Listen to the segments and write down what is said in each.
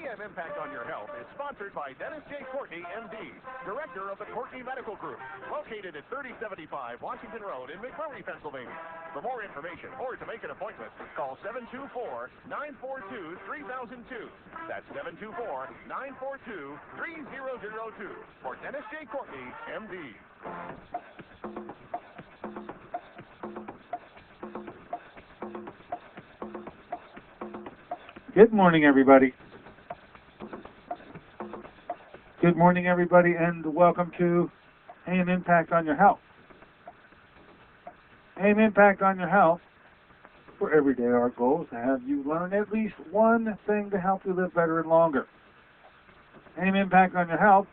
AM Impact on Your Health is sponsored by Dennis J. Courtney, MD, Director of the Courtney Medical Group, located at 3075 Washington Road in McMurray, Pennsylvania. For more information or to make an appointment, call 724-942-3002. That's 724-942-3002 for Dennis J. Courtney, MD. Good morning, everybody. Good morning, everybody, and welcome to AM Impact on Your Health. AM Impact on Your Health, for every day our goal is to have you learn at least one thing to help you live better and longer. AM Impact on Your Health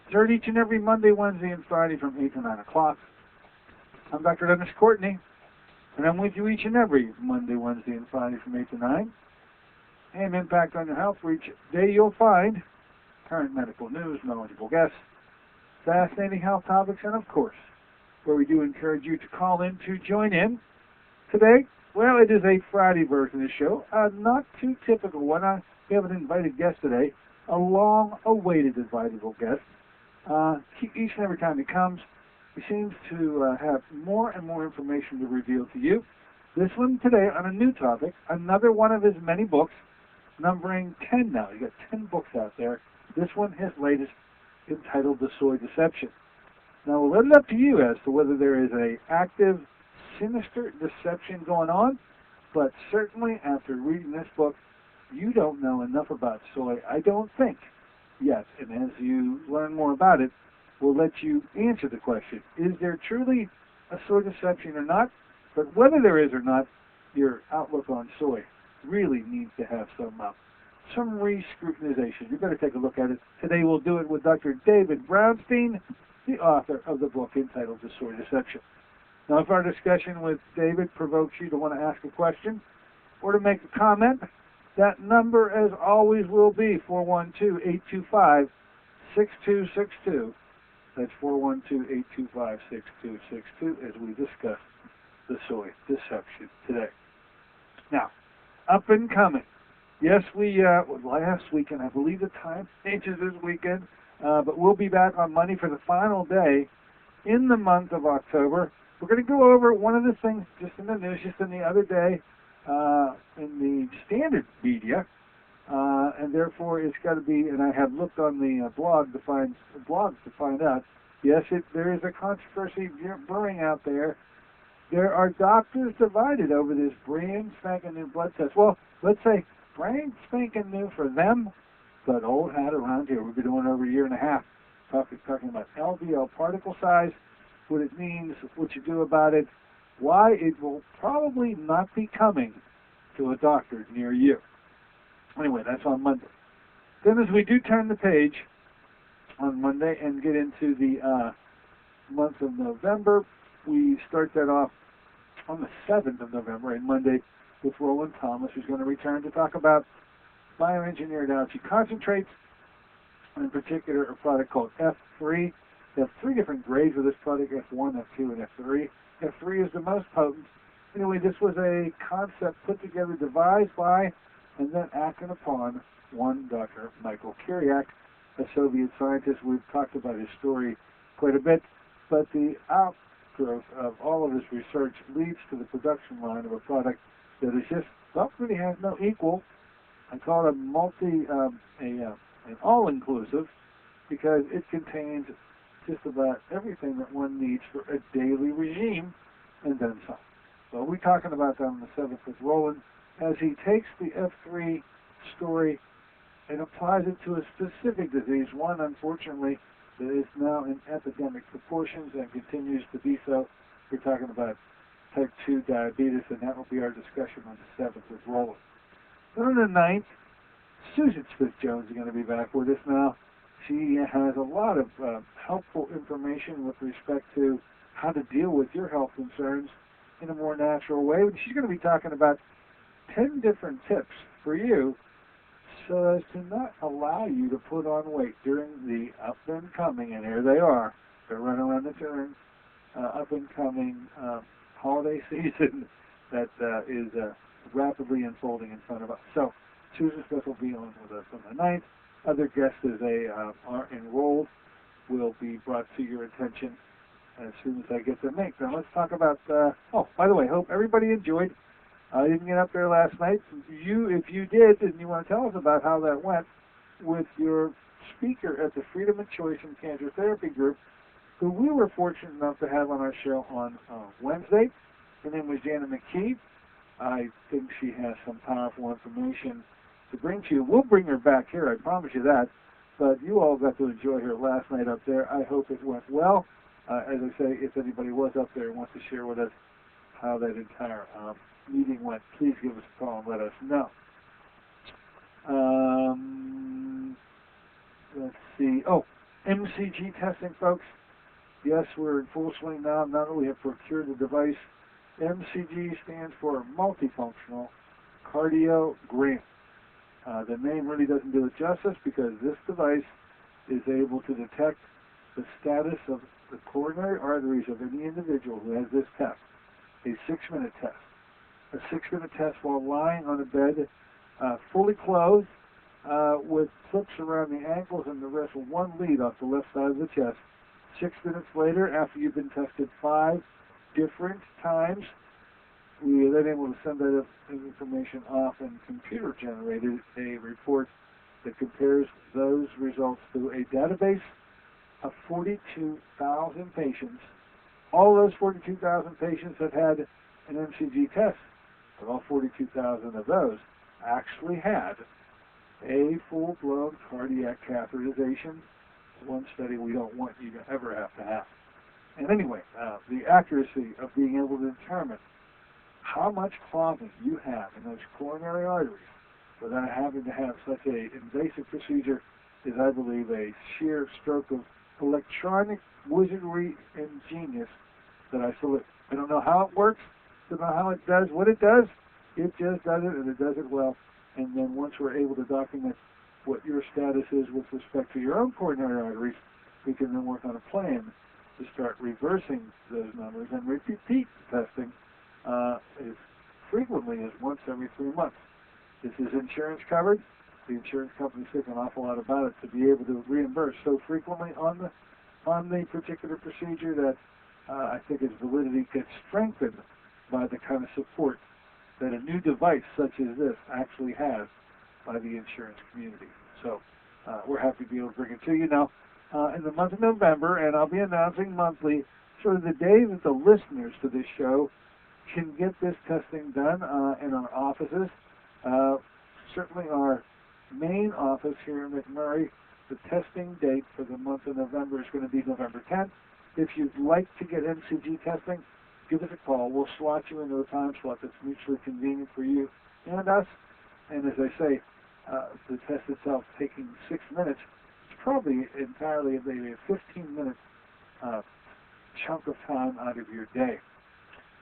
is heard each and every Monday, Wednesday, and Friday from 8 to 9 o'clock. I'm Dr. Dennis Courtney, and I'm with you each and every Monday, Wednesday, and Friday from 8 to 9. AM Impact on Your Health, where each day you'll find current medical news, knowledgeable guests, fascinating health topics, and of course, where we do encourage you to call in to join in. Today, well, it is a Friday version of the show, not too typical one. We have an invited guest today, a long-awaited invited guest. Each and every time he comes, he seems to have more and more information to reveal to you. This one today on a new topic, another one of his many books, numbering 10 now. You got 10 books out there. This one, his latest, entitled The Soy Deception. Now, we'll let it up to you as to whether there is an active, sinister deception going on, but certainly after reading this book, you don't know enough about soy, I don't think, yet. And as you learn more about it, we'll let you answer the question, is there truly a soy deception or not? But whether there is or not, your outlook on soy really needs to have some re-scrutinization. You better take a look at it. Today we'll do it with Dr. David Brownstein, the author of the book entitled The Soy Deception. Now, if our discussion with David provokes you to want to ask a question or to make a comment, that number, as always, will be 412-825-6262. That's 412-825-6262 as we discuss the soy deception today. Now, up and coming. Yes, last weekend, I believe the time changes this weekend, but we'll be back on Monday for the final day in the month of October. We're going to go over one of the things just in the news, just in the other day, in the standard media, and therefore it's got to be, and I have looked on the blogs to find out, yes, there is a controversy brewing out there. There are doctors divided over this brand spanking new blood test. Well, let's say brand spanking new for them, but old hat around here. We've been doing over a year and a half talking about LDL particle size, what it means, what you do about it, why it will probably not be coming to a doctor near you. Anyway, that's on Monday. Then as we do turn the page on Monday and get into the month of November, we start that off on the 7th of November, and Monday, with Roland Thomas, who's going to return to talk about bioengineered algae concentrates, and in particular a product called F3. They have three different grades of this product, F1, F2, and F3. F3 is the most potent. Anyway, this was a concept put together, devised by, and then acted upon one Dr. Michael Kiriak, a Soviet scientist. We've talked about his story quite a bit, but the outgrowth of all of his research leads to the production line of a product that is just, well, really has no equal. I call it an all-inclusive, because it contains just about everything that one needs for a daily regime, and then some. So we'll be talking about that on the 7th with Roland, as he takes the F3 story and applies it to a specific disease, one, unfortunately, that is now in epidemic proportions and continues to be so. We're talking about type 2 diabetes, and that will be our discussion on the 7th with Roland. Then on the 9th, Susan Smith-Jones is going to be back with us now. She has a lot of helpful information with respect to how to deal with your health concerns in a more natural way. She's going to be talking about 10 different tips for you so as to not allow you to put on weight during the up and coming, and here they are, they're running around the turn, up and coming holiday season that is rapidly unfolding in front of us. So Susan Smith will be on with us on the 9th. Other guests, as they are enrolled, will be brought to your attention as soon as I get them made. Now let's talk about, oh, by the way, hope everybody enjoyed. I didn't get up there last night. If you did, and you want to tell us about how that went with your speaker at the Freedom and Choice in Cancer Therapy group, who we were fortunate enough to have on our show on Wednesday. Her name was Jana McKee. I think she has some powerful information to bring to you. We'll bring her back here, I promise you that. But you all got to enjoy her last night up there. I hope it went well. As I say, if anybody was up there and wants to share with us how that entire meeting went, please give us a call and let us know. Let's see. Oh, MCG testing, folks. Yes, we're in full swing now. Not only have procured the device, MCG stands for Multifunctional Cardiogram. The name really doesn't do it justice because this device is able to detect the status of the coronary arteries of any individual who has this test. A 6-minute test. A 6-minute test while lying on a bed, fully clothed, with clips around the ankles and the wrist, one lead off the left side of the chest. 6 minutes later, after you've been tested 5 different times, we are then able to send that information off and computer-generated a report that compares those results to a database of 42,000 patients. All those 42,000 patients have had an MCG test, but all 42,000 of those actually had a full-blown cardiac catheterization. One study we don't want you to ever have to have. And anyway, the accuracy of being able to determine how much clogging you have in those coronary arteries without having to have such an invasive procedure is, I believe, a sheer stroke of electronic wizardry and genius that I salute. I don't know how it works, don't know how it does what it does. It just does it, and it does it well. And then once we're able to document what your status is with respect to your own coronary arteries, we can then work on a plan to start reversing those numbers and repeat the testing as frequently as once every 3 months. This is insurance covered. The insurance companies think an awful lot about it to be able to reimburse so frequently on the particular procedure that I think its validity gets strengthened by the kind of support that a new device such as this actually has by the insurance community. So we're happy to be able to bring it to you now in the month of November, and I'll be announcing monthly sort of the day that the listeners to this show can get this testing done in our offices. Certainly our main office here in McMurray, the testing date for the month of November is going to be November 10th. If you'd like to get MCG testing, give us a call. We'll slot you into a time slot that's mutually convenient for you and us. And as I say, the test itself taking 6 minutes, it's probably entirely maybe a 15-minute chunk of time out of your day.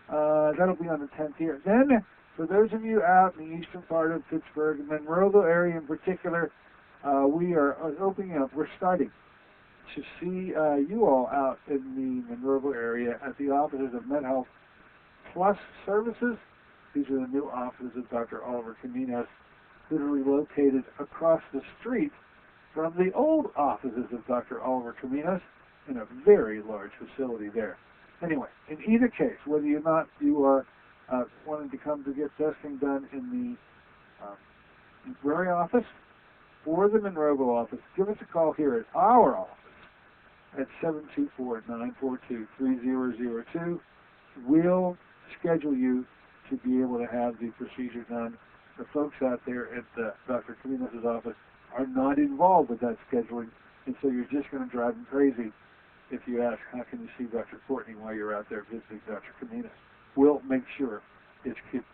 That'll be on the 10th here. Then, for those of you out in the eastern part of Pittsburgh, the Monroeville area in particular, we are opening up. We're starting to see you all out in the Monroeville area at the offices of MedHealth Plus Services. These are the new offices of Dr. Oliver Caminos, literally located across the street from the old offices of Dr. Oliver Caminos in a very large facility there. Anyway, in either case, whether or not you are wanting to come to get testing done in the McMurray office or the Monroeville office, give us a call here at our office at 724-942-3002. We'll schedule you to be able to have the procedure done. The folks out there at Dr. Caminos' office are not involved with that scheduling, and so you're just going to drive them crazy if you ask, how can you see Dr. Courtney while you're out there visiting Dr. Caminos? We'll make sure it gets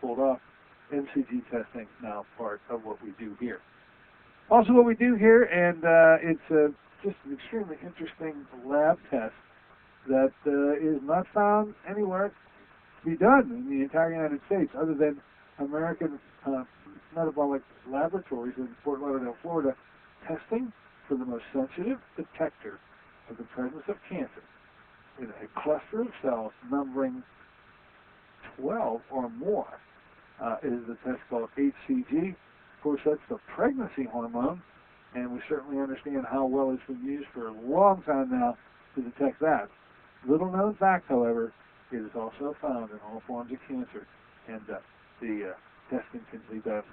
pulled off. MCG testing now part of what we do here. Also what we do here, and it's just an extremely interesting lab test that is not found anywhere to be done in the entire United States other than American metabolic laboratories in Fort Lauderdale, Florida, testing for the most sensitive detector of the presence of cancer in a cluster of cells numbering 12 or more. It is a test called HCG. Of course, that's the pregnancy hormone, and we certainly understand how well it's been used for a long time now to detect that. Little known fact, however, it is also found in all forms of cancer, and the testing can be done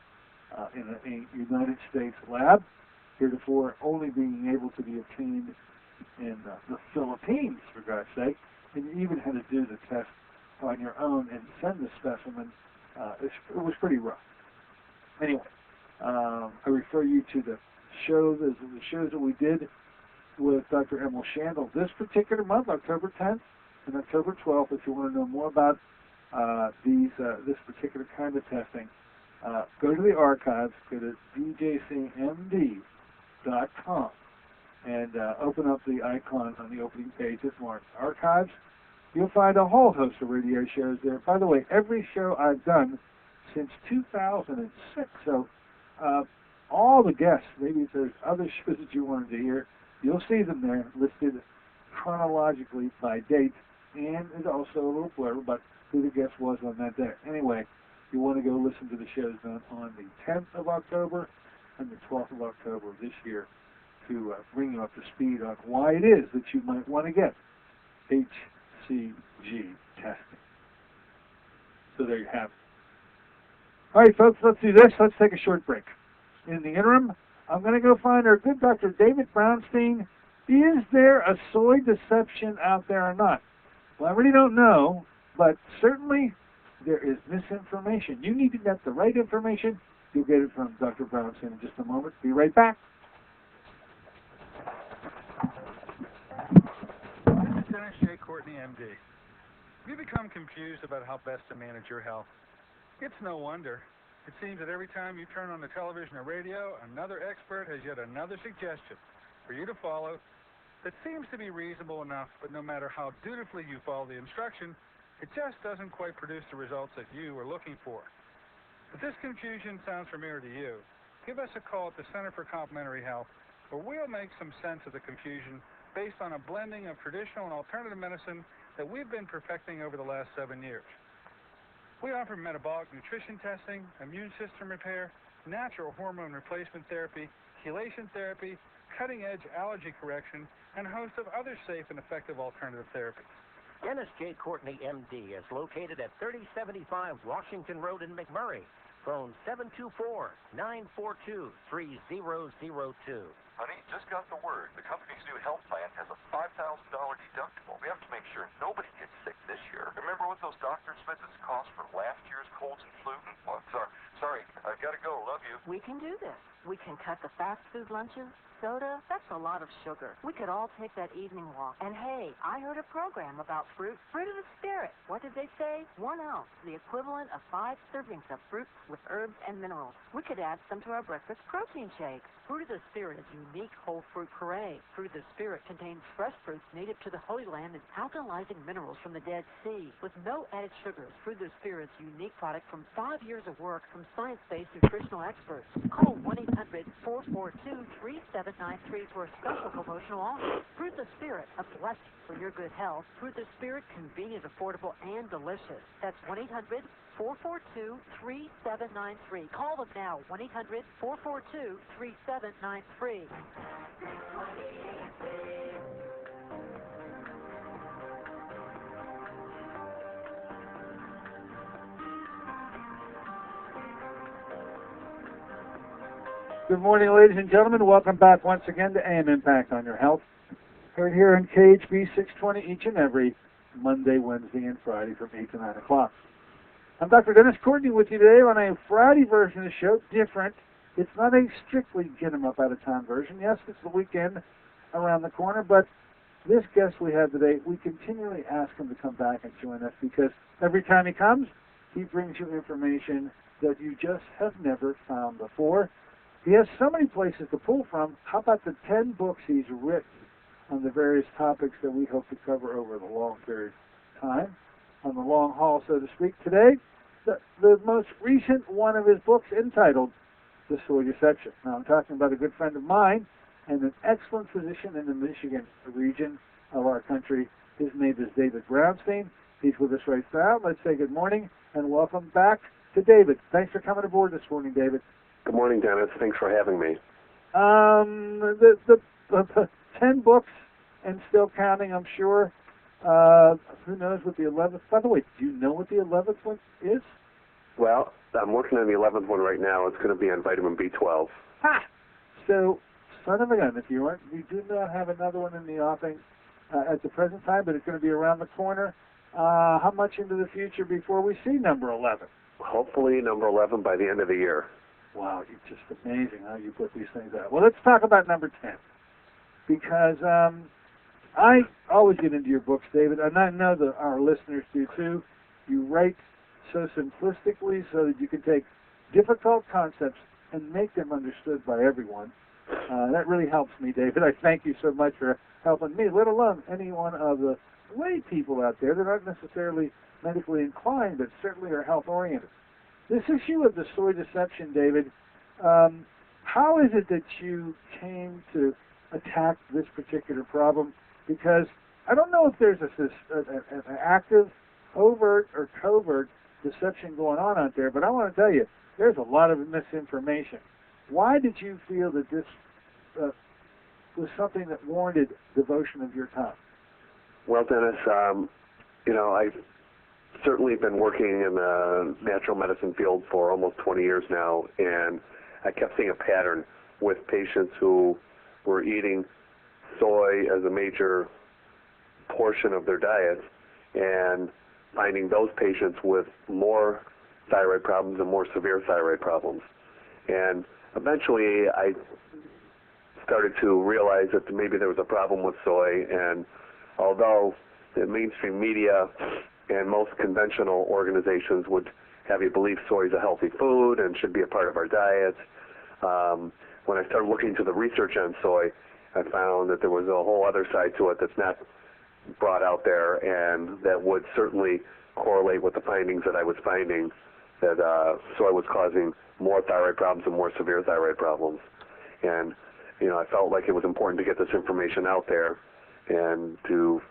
in a United States lab, heretofore only being able to be obtained in the Philippines, for God's sake, and you even had to do the test on your own and send the specimen. It was pretty rough. Anyway, I refer you to the shows that we did with Dr. Emil Shandel this particular month, October 10th and October 12th. If you want to know more about this particular kind of testing, go to the archives, go to djcmd.com, and open up the icon on the opening page that's marked Archives. You'll find a whole host of radio shows there. By the way, every show I've done since 2006, so all the guests, maybe if there's other shows that you wanted to hear, you'll see them there listed chronologically by date, and there's also a little blurb about who the guest was on that day. Anyway, you want to go listen to the shows done on the 10th of October and the 12th of October of this year to bring you up to speed on why it is that you might want to get HCG testing. So there you have it. All right, folks, let's do this. Let's take a short break. In the interim, I'm going to go find our good Dr. David Brownstein. Is there a soy deception out there or not? Well, I really don't know, but certainly there is misinformation. You need to get the right information. You'll get it from Dr. Brownstein in just a moment. Be right back. This is Dennis J. Courtney, MD. Have you become confused about how best to manage your health? It's no wonder. It seems that every time you turn on the television or radio, another expert has yet another suggestion for you to follow that seems to be reasonable enough, but no matter how dutifully you follow the instruction, it just doesn't quite produce the results that you are looking for. If this confusion sounds familiar to you, give us a call at the Center for Complementary Health, where we'll make some sense of the confusion based on a blending of traditional and alternative medicine that we've been perfecting over the last 7 years. We offer metabolic nutrition testing, immune system repair, natural hormone replacement therapy, chelation therapy, cutting-edge allergy correction, and a host of other safe and effective alternative therapies. Dennis J. Courtney, MD, is located at 3075 Washington Road in McMurray. Phone 724-942-3002. Honey, just got the word. The company's new health plan has a $5,000 deductible. We have to make sure nobody gets sick this year. Remember what those doctor's visits cost for last year's colds and flu? Oh, sorry, I've got to go. Love you. We can do this. We can cut the fast food lunches. Soda, that's a lot of sugar. We could all take that evening walk. And hey, I heard a program about fruit. Fruit of the spirit. What did they say? 1 ounce, the equivalent of 5 servings of fruits with herbs and minerals. We could add some to our breakfast protein shakes. Fruit of the Spirit is a unique whole fruit puree. Fruit of the Spirit contains fresh fruits native to the Holy Land and alkalizing minerals from the Dead Sea. With no added sugars, Fruit of the Spirit is a unique product from 5 years of work from science-based nutritional experts. Call 1-800-442-3793 for a special promotional offer. Fruit of the Spirit, a blessing for your good health. Fruit of the Spirit, convenient, affordable, and delicious. That's 1-800-442-3793. Call them now, 1-800-442-3793. Good morning, ladies and gentlemen. Welcome back once again to AM Impact on Your Health. Right here in KHB 620 each and every Monday, Wednesday, and Friday from 8 to 9 o'clock. I'm Dr. Dennis Courtney with you today on a Friday version of the show, different. It's not a strictly get 'em up out of town version. Yes, it's the weekend around the corner, but this guest we have today, we continually ask him to come back and join us because every time he comes, he brings you information that you just have never found before. He has so many places to pull from. How about the 10 books he's written on the various topics that we hope to cover over the long period of time, on the long haul, so to speak. Today, the most recent one of his books entitled The Soy Deception. Now, I'm talking about a good friend of mine and an excellent physician in the Michigan region of our country. His name is David Brownstein. He's with us right now. Let's say good morning and welcome back to David. Thanks for coming aboard this morning, David. Good morning, Dennis. Thanks for having me. The 10 books and still counting, I'm sure. Who knows what the 11th? By the way, do you know what the 11th one is? Well, I'm working on the 11th one right now. It's going to be on vitamin B12. Ha! So, son of a gun, if you do not have another one in the offing at the present time, but it's going to be around the corner. How much into the future before we see number 11? Hopefully number 11 by the end of the year. Wow, you're just amazing how you put these things out. Well, let's talk about number 10. Because I always get into your books, David, and I know that our listeners do too. You write so simplistically so that you can take difficult concepts and make them understood by everyone. That really helps me, David. I thank you so much for helping me, let alone any one of the lay people out there that aren't necessarily medically inclined, but certainly are health-oriented. This issue of the soy deception, David, how is it that you came to attack this particular problem? Because I don't know if there's an active, overt, or covert deception going on out there, but I want to tell you, there's a lot of misinformation. Why did you feel that this was something that warranted devotion of your time? Well, Dennis, I've certainly been working in the natural medicine field for almost 20 years now, and I kept seeing a pattern with patients who were eating soy as a major portion of their diet and finding those patients with more thyroid problems and more severe thyroid problems. And eventually I started to realize that maybe there was a problem with soy, and although the mainstream media and most conventional organizations would have you believe soy is a healthy food and should be a part of our diet, when I started looking into the research on soy, I found that there was a whole other side to it that's not brought out there, and that would certainly correlate with the findings that I was finding, that soy was causing more thyroid problems and more severe thyroid problems. And, I felt like it was important to get this information out there and to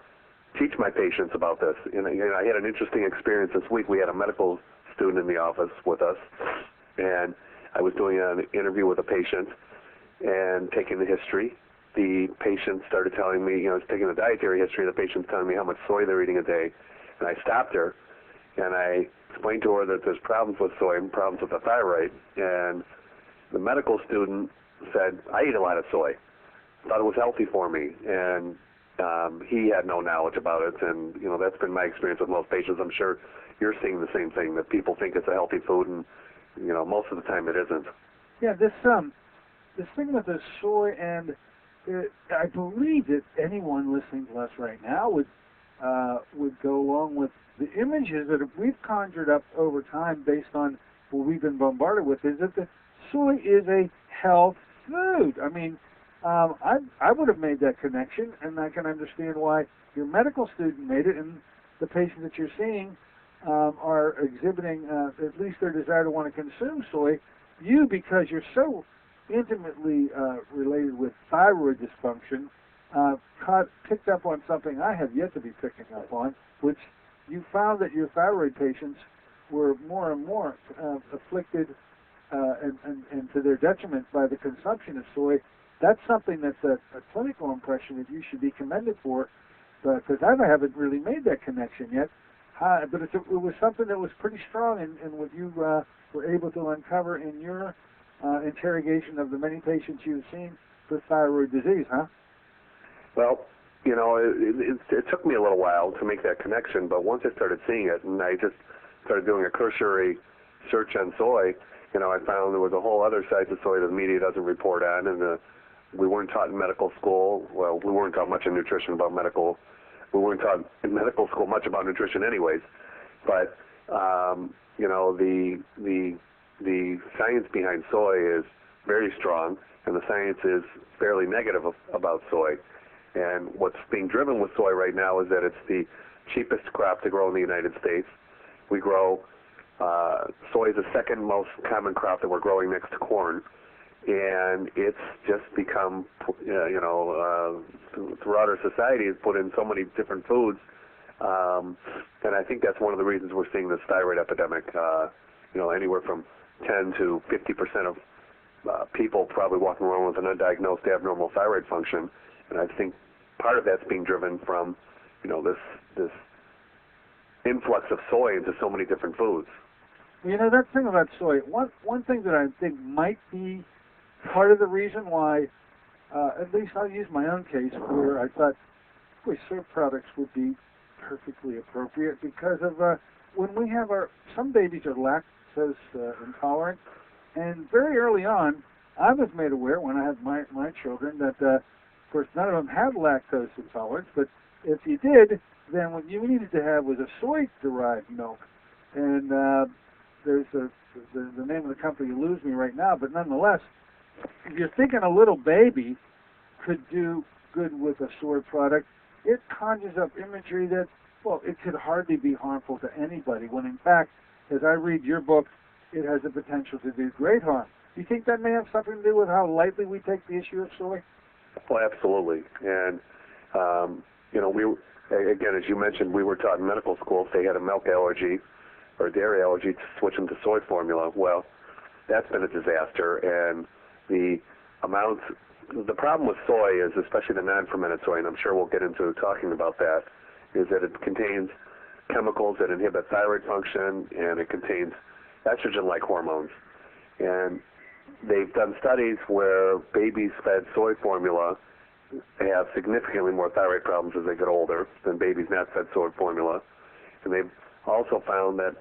teach my patients about this. And I had an interesting experience this week. We had a medical student in the office with us, and I was doing an interview with a patient and taking the history. The patient started telling me, taking the dietary history, the patient's telling me how much soy they're eating a day. And I stopped her, and I explained to her that there's problems with soy and problems with the thyroid. And the medical student said, I eat a lot of soy. Thought it was healthy for me. And he had no knowledge about it. And, that's been my experience with most patients. I'm sure you're seeing the same thing, that people think it's a healthy food, and, most of the time it isn't. Yeah, this thing with the soy, and I believe that anyone listening to us right now would go along with the images that we've conjured up over time based on what we've been bombarded with, is that the soy is a health food. I mean, I would have made that connection, and I can understand why your medical student made it, and the patients that you're seeing are exhibiting at least their desire to want to consume soy. You, because you're so intimately related with thyroid dysfunction, picked up on something I have yet to be picking up on, which you found that your thyroid patients were more and more afflicted and to their detriment by the consumption of soy. That's something that's a clinical impression that you should be commended for, because I haven't really made that connection yet. But it was something that was pretty strong in what you were able to uncover in your interrogation of the many patients you've seen with thyroid disease, huh? Well, it took me a little while to make that connection, but once I started seeing it, and I just started doing a cursory search on soy, I found there was a whole other side to soy that the media doesn't report on, and we weren't taught in medical school. Well, we weren't taught much in nutrition about medical. We weren't taught in medical school much about nutrition anyways, but, the science behind soy is very strong, and the science is fairly negative about soy. And what's being driven with soy right now is that it's the cheapest crop to grow in the United States. We grow, soy is the second most common crop that we're growing next to corn. And it's just become, throughout our society, it's put in so many different foods. And I think that's one of the reasons we're seeing this thyroid epidemic. Anywhere from 10 to 50% of people probably walking around with an undiagnosed abnormal thyroid function, and I think part of that's being driven from, this influx of soy into so many different foods. That thing about soy, one thing that I think might be part of the reason why, at least I'll use my own case, where I thought, boy, soy products would be perfectly appropriate because of when we have some babies are lactose intolerant, and very early on, I was made aware when I had my children that, of course, none of them had lactose intolerance, but if you did, then what you needed to have was a soy-derived milk. And there's the name of the company eludes me right now, but nonetheless, if you're thinking a little baby could do good with a soy product, it conjures up imagery that, well, it could hardly be harmful to anybody, when in fact, as I read your book, it has the potential to do great harm. Do you think that may have something to do with how lightly we take the issue of soy? Well, absolutely. And, again, as you mentioned, we were taught in medical school if they had a milk allergy or a dairy allergy to switch them to soy formula. Well, that's been a disaster. And the problem with soy is, especially the non-fermented soy, and I'm sure we'll get into talking about that, is that it contains chemicals that inhibit thyroid function, and it contains estrogen-like hormones. And they've done studies where babies fed soy formula have significantly more thyroid problems as they get older than babies not fed soy formula. And they've also found that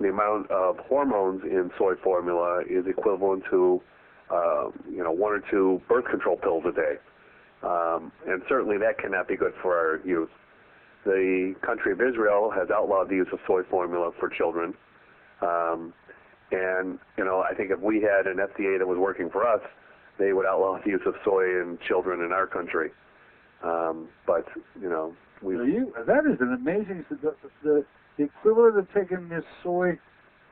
the amount of hormones in soy formula is equivalent to, 1 or 2 birth control pills a day. And certainly that cannot be good for our youth. The country of Israel has outlawed the use of soy formula for children. I think if we had an FDA that was working for us, they would outlaw the use of soy in children in our country. That is an amazing, the equivalent of taking this soy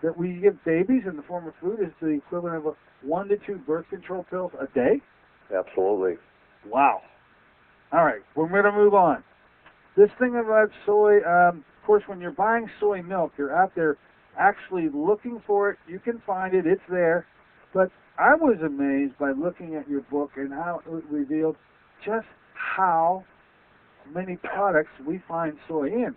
that we give babies in the form of food is the equivalent of 1 to 2 birth control pills a day? Absolutely. Wow. All right, we're going to move on. This thing about soy, of course, when you're buying soy milk, you're out there actually looking for it. You can find it. It's there. But I was amazed by looking at your book and how it revealed just how many products we find soy in.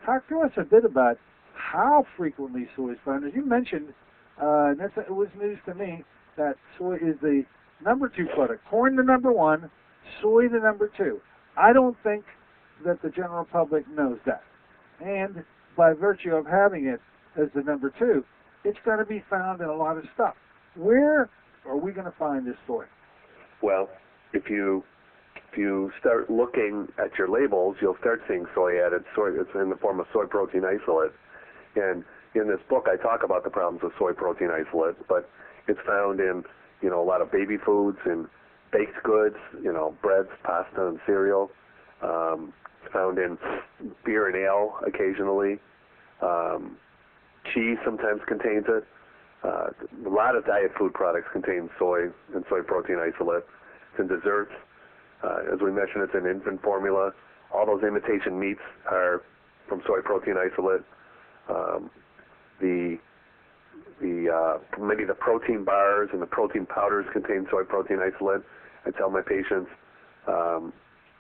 Talk to us a bit about how frequently soy is found. As you mentioned, it was news to me that soy is the number 2 product. Corn the number 1, soy the number 2. I don't think that the general public knows that. And by virtue of having it as the number 2, it's going to be found in a lot of stuff. Where are we going to find this soy? Well, if you start looking at your labels, you'll start seeing soy added. It's in the form of soy protein isolate. And in this book, I talk about the problems with soy protein isolate, but it's found in, a lot of baby foods and baked goods, breads, pasta, and cereal. It's found in beer and ale occasionally. Cheese sometimes contains it. A lot of diet food products contain soy and soy protein isolate. It's in desserts. As we mentioned, it's in infant formula. All those imitation meats are from soy protein isolate. Many of the protein bars and the protein powders contain soy protein isolate. I tell my patients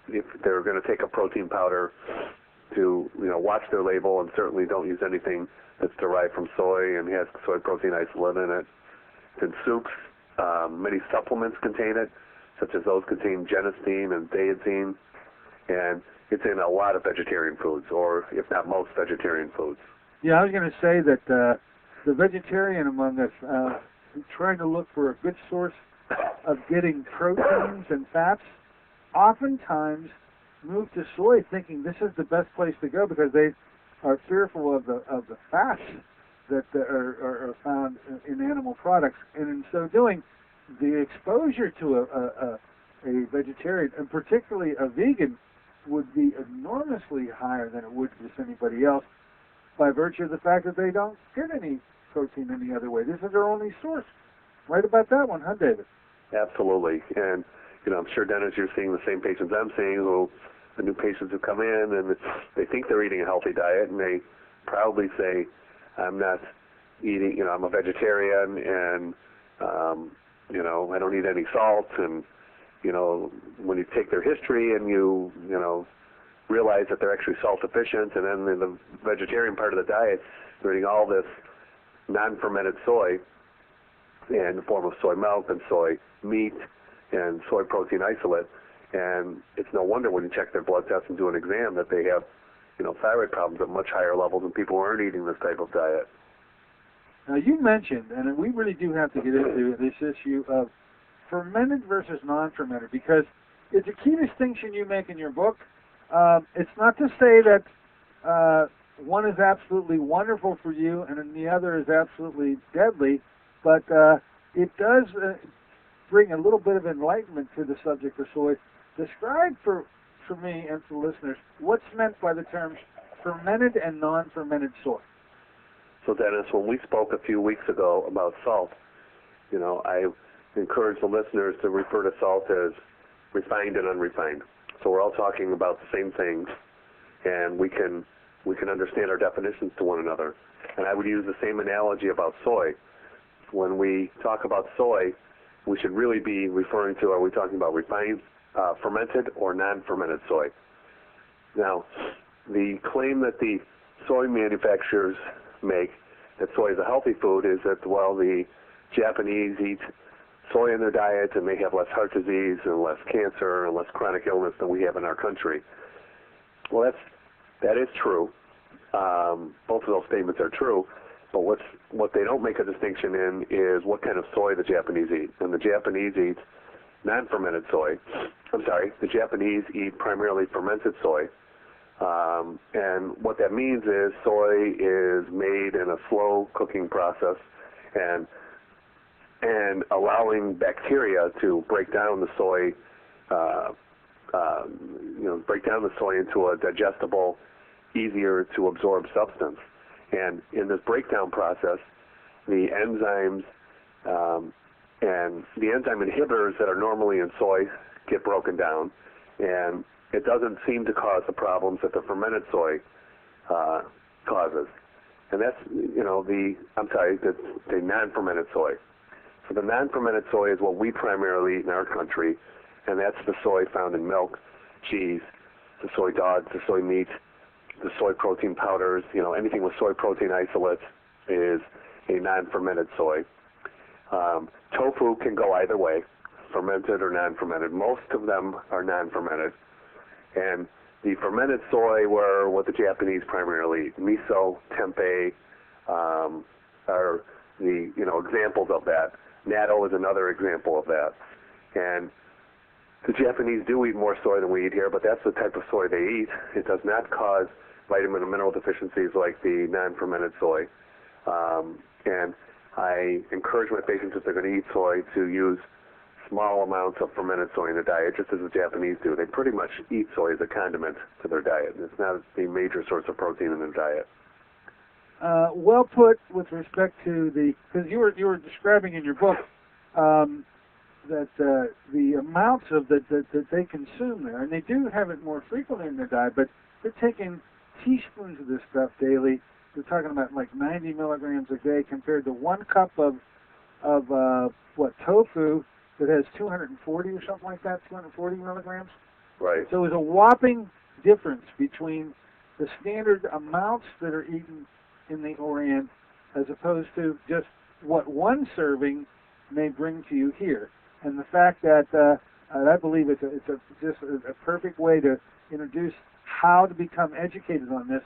if they're going to take a protein powder to watch their label, and certainly don't use anything that's derived from soy and has soy protein isolate in it. It's in soups. Many supplements contain it, such as those contain genistein and daidzein, and it's in a lot of vegetarian foods, or if not most vegetarian foods. Yeah, I was going to say that the vegetarian among us, trying to look for a good source of getting proteins and fats, oftentimes move to soy thinking this is the best place to go because they are fearful of the fats that are found in animal products. And in so doing, the exposure to a vegetarian, and particularly a vegan, would be enormously higher than it would for anybody else by virtue of the fact that they don't get any protein any other way. This is their only source. Right about that one, huh, David? Absolutely. And, I'm sure, Dennis, you're seeing the same patients I'm seeing, the new patients who come in, and they think they're eating a healthy diet, and they proudly say, I'm not eating, I'm a vegetarian, and you know, I don't need any salt. And, you know, when you take their history and you realize that they're actually salt deficient, and then in the vegetarian part of the diet, they're eating all this non-fermented soy in the form of soy milk and soy meat and soy protein isolate. And it's no wonder when you check their blood tests and do an exam that they have, you know, thyroid problems at much higher levels than people who aren't eating this type of diet. Now, you mentioned, and we really do have to get into this issue of fermented versus non-fermented, because it's a key distinction you make in your book. It's not to say that one is absolutely wonderful for you and the other is absolutely deadly, but it does bring a little bit of enlightenment to the subject of soy. Describe for me and for listeners what's meant by the terms fermented and non-fermented soy. So, Dennis, when we spoke a few weeks ago about salt, you know, I encourage the listeners to refer to salt as refined and unrefined. So we're all talking about the same things, and we can understand our definitions to one another. And I would use the same analogy about soy. When we talk about soy, we should really be referring to, are we talking about refined, fermented, or non-fermented soy? Now, the claim that the soy manufacturers make that soy is a healthy food is that, well, the Japanese eat soy in their diet and they have less heart disease and less cancer and less chronic illness than we have in our country. Well, that is true. Both of those statements are true, but what they don't make a distinction in is what kind of soy the Japanese eat. And the Japanese eat non-fermented soy. I'm sorry, the Japanese eat primarily fermented soy. And what that means is soy is made in a slow cooking process and allowing bacteria to break down the soy, break down the soy into a digestible, easier to absorb substance. And in this breakdown process, the enzymes and the enzyme inhibitors that are normally in soy get broken down, and it doesn't seem to cause the problems that the fermented soy causes. And that's, the non-fermented soy. So the non-fermented soy is what we primarily eat in our country, and that's the soy found in milk, cheese, the soy dogs, the soy meat, the soy protein powders, anything with soy protein isolates is a non-fermented soy. Tofu can go either way, fermented or non-fermented. Most of them are non-fermented. And the fermented soy were what the Japanese primarily eat. Miso, tempeh are the examples of that. Natto is another example of that. And the Japanese do eat more soy than we eat here, but that's the type of soy they eat. It does not cause vitamin and mineral deficiencies like the non-fermented soy. And I encourage my patients, if they're going to eat soy, to use small amounts of fermented soy in their diet, just as the Japanese do. They pretty much eat soy as a condiment to their diet. It's not the major source of protein in their diet. Well put with respect to because you were describing in your book that the amounts of that they consume there, and they do have it more frequently in their diet, but they're taking teaspoons of this stuff daily. They're talking about like 90 milligrams a day compared to 1 cup of tofu that has 240 or something like that, 240 milligrams. Right. So there's a whopping difference between the standard amounts that are eaten in the Orient as opposed to just what one serving may bring to you here. And the fact that I believe it's just a perfect way to introduce how to become educated on this,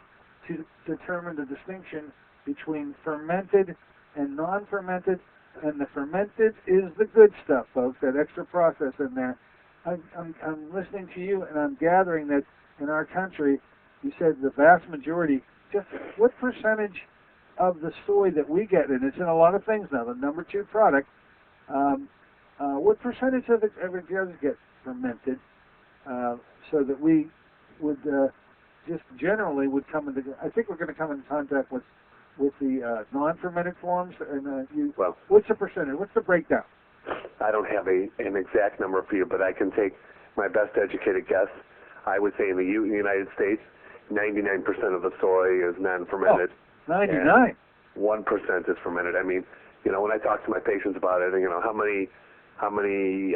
to determine the distinction between fermented and non-fermented. And the fermented is the good stuff, folks, that extra process in there. I'm listening to you, and I'm gathering that in our country, you said the vast majority, just what percentage of the soy that we get, and it's in a lot of things now, the number 2 product, what percentage of it does get fermented so that we would just generally would come into, I think we're going to come in contact with the non-fermented forms, and what's the percentage? What's the breakdown? I don't have an exact number for you, but I can take my best educated guess. I would say in the United States, 99% of the soy is non-fermented. Oh, 99? 1% is fermented. I mean, when I talk to my patients about it, how many how many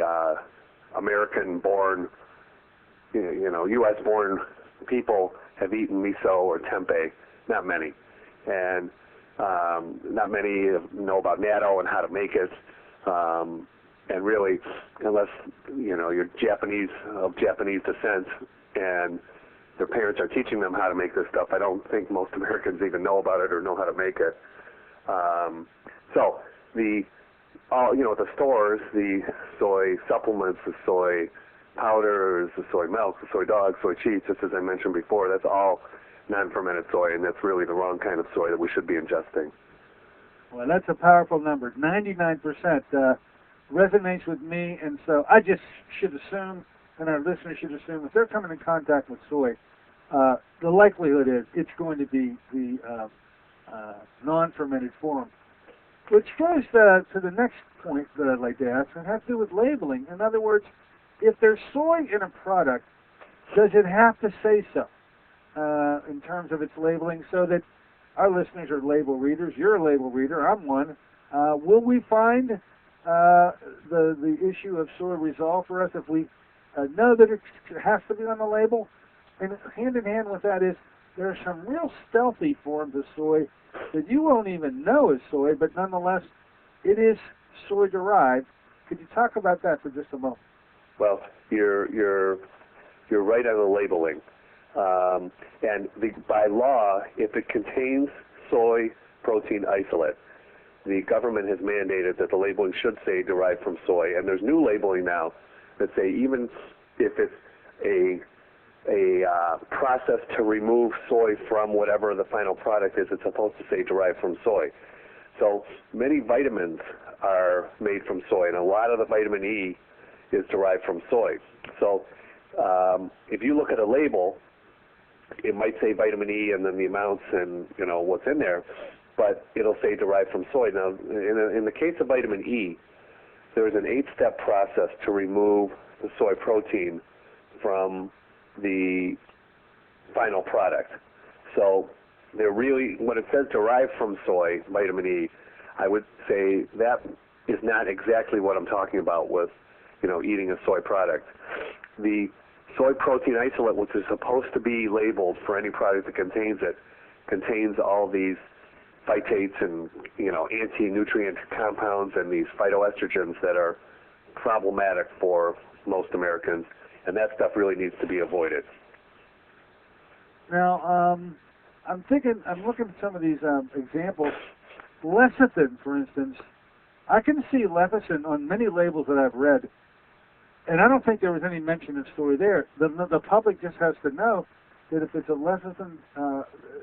American-born, U.S.-born people have eaten miso or tempeh? Not many. And not many know about natto and how to make it. And really, unless, you're Japanese, of Japanese descent, and their parents are teaching them how to make this stuff, I don't think most Americans even know about it or know how to make it. So at the stores, the soy supplements, the soy powders, the soy milk, the soy dog, soy cheese, just as I mentioned before, that's all non-fermented soy, and that's really the wrong kind of soy that we should be ingesting. Well, that's a powerful number. 99% resonates with me, and so I just should assume, and our listeners should assume, if they're coming in contact with soy, the likelihood is it's going to be the non-fermented form. Which goes to the next point that I'd like to ask, and it has to do with labeling. In other words, if there's soy in a product, does it have to say so in terms of its labeling, so that our listeners are label readers, you're a label reader, I'm one, will we find the issue of soy resolved for us if we know that it has to be on the label? And hand in hand with that is, there are some real stealthy forms of soy that you won't even know is soy, but nonetheless, it is soy-derived. Could you talk about that for just a moment? Well, you're right on the labeling. And by law, if it contains soy protein isolate, the government has mandated that the labeling should say derived from soy. And there's new labeling now that say even if it's a process to remove soy from whatever the final product is, it's supposed to say derived from soy. So many vitamins are made from soy, and a lot of the vitamin E is derived from soy. So if you look at a label, it might say vitamin E and then the amounts and what's in there, but it'll say derived from soy. Now, in the case of vitamin E, there is an 8-step process to remove the soy protein from the final product. So when it says derived from soy, vitamin E, I would say that is not exactly what I'm talking about with, eating a soy product. The soy protein isolate, which is supposed to be labeled for any product that contains it, contains all these phytates and, anti-nutrient compounds and these phytoestrogens that are problematic for most Americans, and that stuff really needs to be avoided. Now, I'm looking at some of these examples. Lecithin, for instance, I can see lecithin on many labels that I've read, and I don't think there was any mention of soy there. The public just has to know that if it's a lecithin,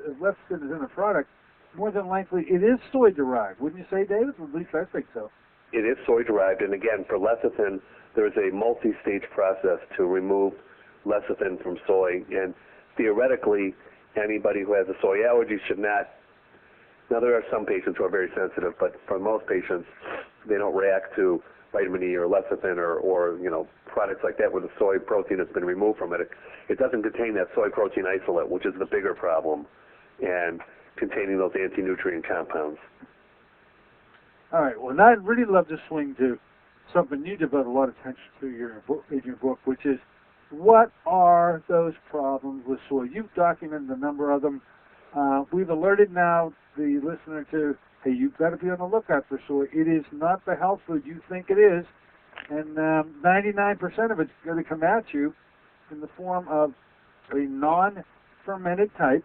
if lecithin is in a product, more than likely it is soy-derived. Wouldn't you say, David? At least I think so. It is soy-derived, and again, for lecithin, there's a multi-stage process to remove lecithin from soy, and theoretically, anybody who has a soy allergy should not. Now, there are some patients who are very sensitive, but for most patients, they don't react to vitamin E or lecithin or products like that where the soy protein has been removed from it. It doesn't contain that soy protein isolate, which is the bigger problem, and containing those anti-nutrient compounds. All right. Well, now I'd really love to swing to something you devote a lot of attention to in your book, which is, what are those problems with soy? You've documented a number of them. We've alerted now the listener to, hey, you've got to be on the lookout for soy. It is not the health food you think it is, and 99% of it's going to come at you in the form of a non-fermented type,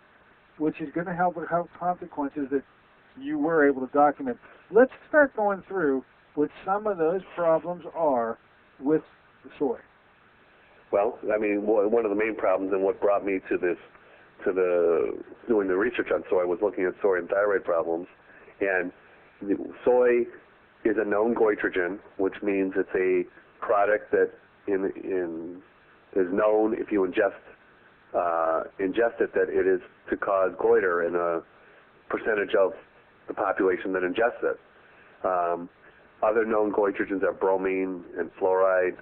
which is going to have consequences that you were able to document. Let's start going through what some of those problems are with the soy. Well, I mean, one of the main problems and what brought me to doing the research on soy was looking at soy and thyroid problems. And soy is a known goitrogen, which means it's a product that is known if you ingest it that it is to cause goiter in a percentage of the population that ingests it. Other known goitrogens are bromine and fluoride.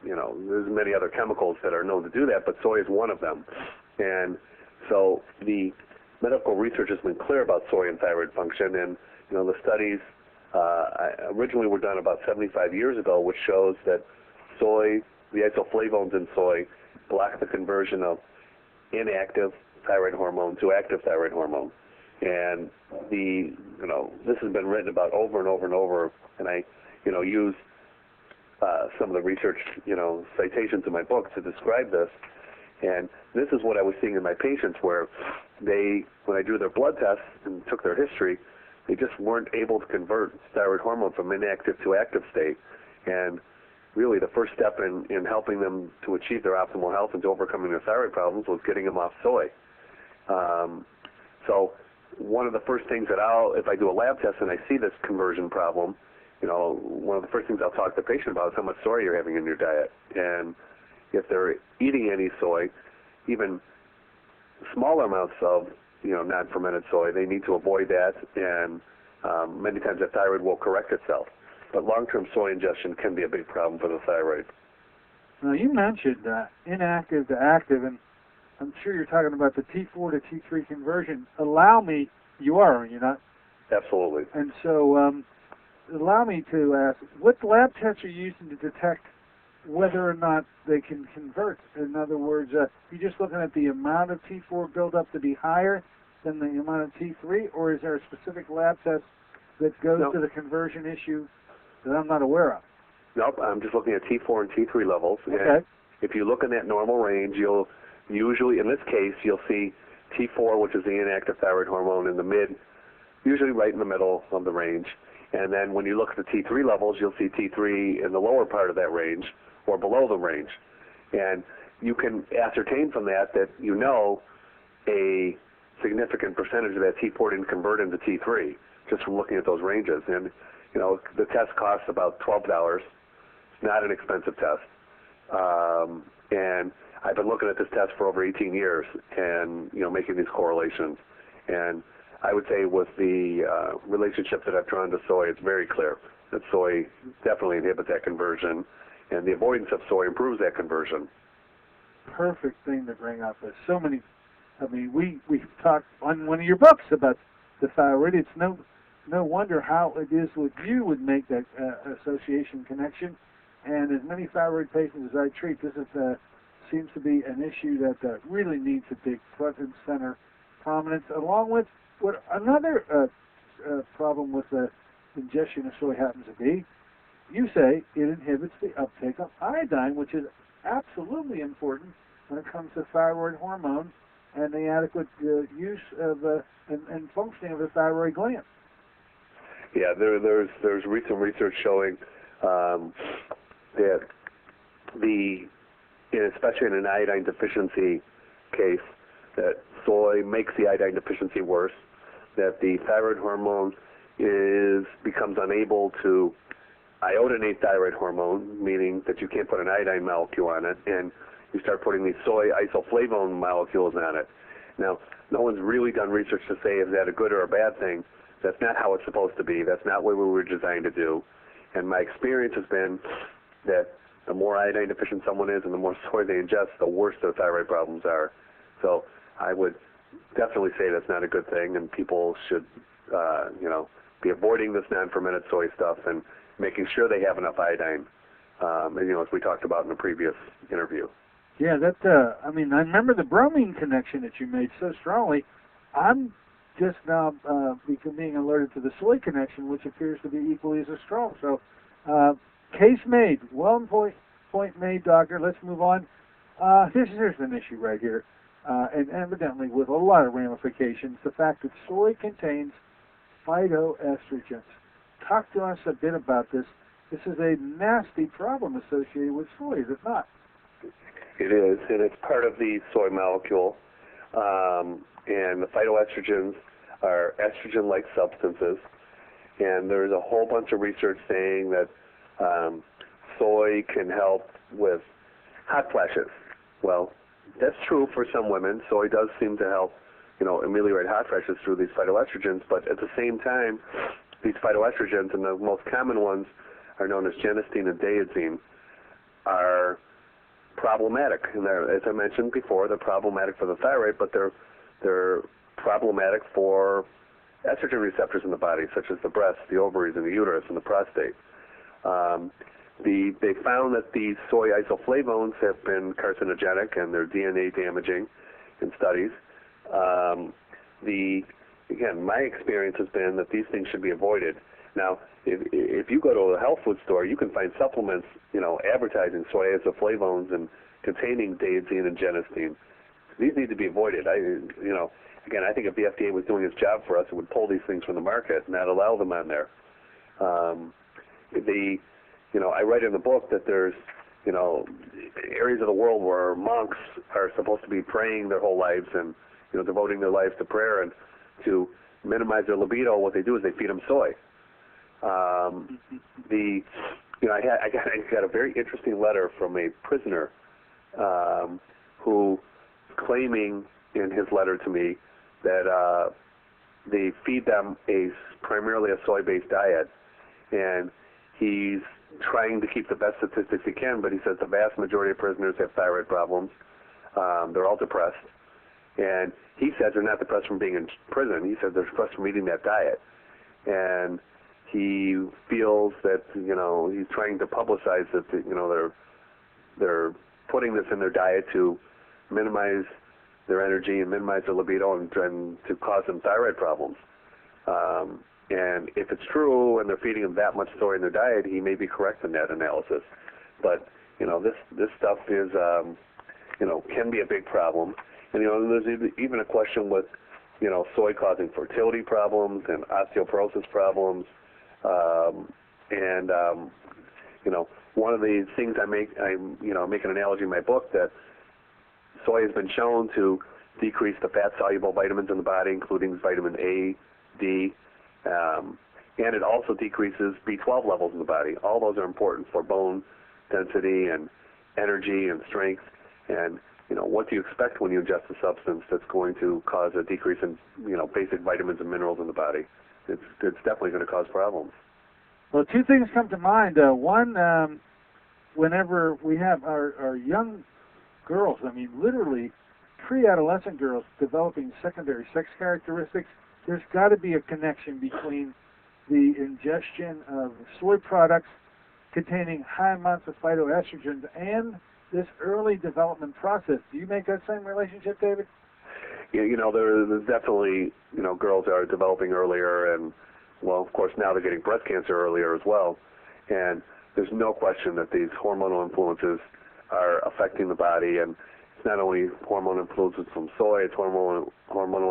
There's many other chemicals that are known to do that, but soy is one of them. And so the medical research has been clear about soy and thyroid function, and the studies originally were done about 75 years ago, which shows that soy, the isoflavones in soy, block the conversion of inactive thyroid hormone to active thyroid hormone. And this has been written about over and over and over, and I, use some of the research, citations in my book to describe this. And this is what I was seeing in my patients, where when I drew their blood tests and took their history, they just weren't able to convert thyroid hormone from inactive to active state. And really the first step in helping them to achieve their optimal health and to overcoming their thyroid problems was getting them off soy. So one of the first things that if I do a lab test and I see this conversion problem, one of the first things I'll talk to the patient about is how much soy you're having in your diet. And if they're eating any soy, even smaller amounts of non-fermented soy, they need to avoid that, and many times that thyroid will correct itself. But long-term soy ingestion can be a big problem for the thyroid. Now, you mentioned inactive to active, and I'm sure you're talking about the T4 to T3 conversion. You are not? Absolutely. And so allow me to ask, what lab tests are you using to detect whether or not they can convert? In other words, you're just looking at the amount of T4 buildup to be higher than the amount of T3, or is there a specific lab test that goes to the conversion issue that I'm not aware of? Nope, I'm just looking at T4 and T3 levels. Okay. And if you look in that normal range, you'll usually, in this case, you'll see T4, which is the inactive thyroid hormone, in the usually right in the middle of the range. And then when you look at the T3 levels, you'll see T3 in the lower part of that range or below the range. And you can ascertain from that a significant percentage of that T4 didn't convert into T3 just from looking at those ranges. And, the test costs about $12. It's not an expensive test. And I've been looking at this test for over 18 years and, making these correlations. And I would say with the relationship that I've drawn to soy, it's very clear that soy definitely inhibits that conversion, and the avoidance of soy improves that conversion. Perfect thing to bring up. There's so many. We've talked on one of your books about the thyroid. It's no wonder how it is with you would make that association connection. And as many thyroid patients as I treat, this seems to be an issue that really needs a big front and center prominence, along with what another problem with the ingestion of soy happens to be. You say it inhibits the uptake of iodine, which is absolutely important when it comes to thyroid hormone and the adequate use of and functioning of the thyroid gland. Yeah, there's recent research showing that especially in an iodine deficiency case, that soy makes the iodine deficiency worse, that the thyroid hormone becomes unable to iodinate thyroid hormone, meaning that you can't put an iodine molecule on it, and you start putting these soy isoflavone molecules on it. Now, no one's really done research to say is that a good or a bad thing. That's not how it's supposed to be. That's not what we were designed to do. And my experience has been that the more iodine deficient someone is and the more soy they ingest, the worse their thyroid problems are. So I would definitely say that's not a good thing, and people should, be avoiding this non-fermented soy stuff and making sure they have enough iodine, as we talked about in the previous interview. Yeah, I remember the bromine connection that you made so strongly. I'm just now being alerted to the soy connection, which appears to be equally as strong. So, case made. Well point made, doctor. Let's move on. Here's an issue right here, and evidently with a lot of ramifications. The fact that soy contains phytoestrogens. Talk to us a bit about this. This is a nasty problem associated with soy, is it not? It is, and it's part of the soy molecule. And the phytoestrogens are estrogen-like substances. And there's a whole bunch of research saying that soy can help with hot flashes. Well, that's true for some women. Soy does seem to help, ameliorate hot flashes through these phytoestrogens. But at the same time, these phytoestrogens, and the most common ones are known as genistein and daidzein, are problematic. And as I mentioned before, they're problematic for the thyroid, but they're problematic for estrogen receptors in the body, such as the breast, the ovaries, and the uterus, and the prostate. They found that these soy isoflavones have been carcinogenic and they're DNA damaging in studies. Again, my experience has been that these things should be avoided. Now, if you go to a health food store, you can find supplements, advertising soy isoflavones and containing daidzein and genistein. These need to be avoided. Again, I think if the FDA was doing its job for us, it would pull these things from the market and not allow them on there. I write in the book that there's, areas of the world where monks are supposed to be praying their whole lives and, devoting their lives to prayer, and to minimize their libido, what they do is they feed them soy. I got a very interesting letter from a prisoner who claiming in his letter to me that they feed them primarily a soy-based diet, and he's trying to keep the best statistics he can, but he says the vast majority of prisoners have thyroid problems. They're all depressed. And he says they're not depressed from being in prison. He says they're depressed from eating that diet. And he feels that, he's trying to publicize that, they're putting this in their diet to minimize their energy and minimize their libido and to cause them thyroid problems. And if it's true and they're feeding them that much soy in their diet, he may be correct in that analysis. But, this stuff is, can be a big problem. And, there's even a question with, soy causing fertility problems and osteoporosis problems. One of the things I make an analogy in my book that soy has been shown to decrease the fat-soluble vitamins in the body, including vitamin A, D, and it also decreases B12 levels in the body. All those are important for bone density and energy and strength. And, what do you expect when you ingest a substance that's going to cause a decrease in, basic vitamins and minerals in the body? It's definitely going to cause problems. Well, two things come to mind. One, whenever we have our young girls, literally pre-adolescent girls developing secondary sex characteristics, there's got to be a connection between the ingestion of soy products containing high amounts of phytoestrogens and this early development process. Do you make that same relationship, David? Yeah, there's definitely, girls are developing earlier, and, well, of course, now they're getting breast cancer earlier as well. And there's no question that these hormonal influences are affecting the body, and it's not only hormone influences from soy, it's hormonal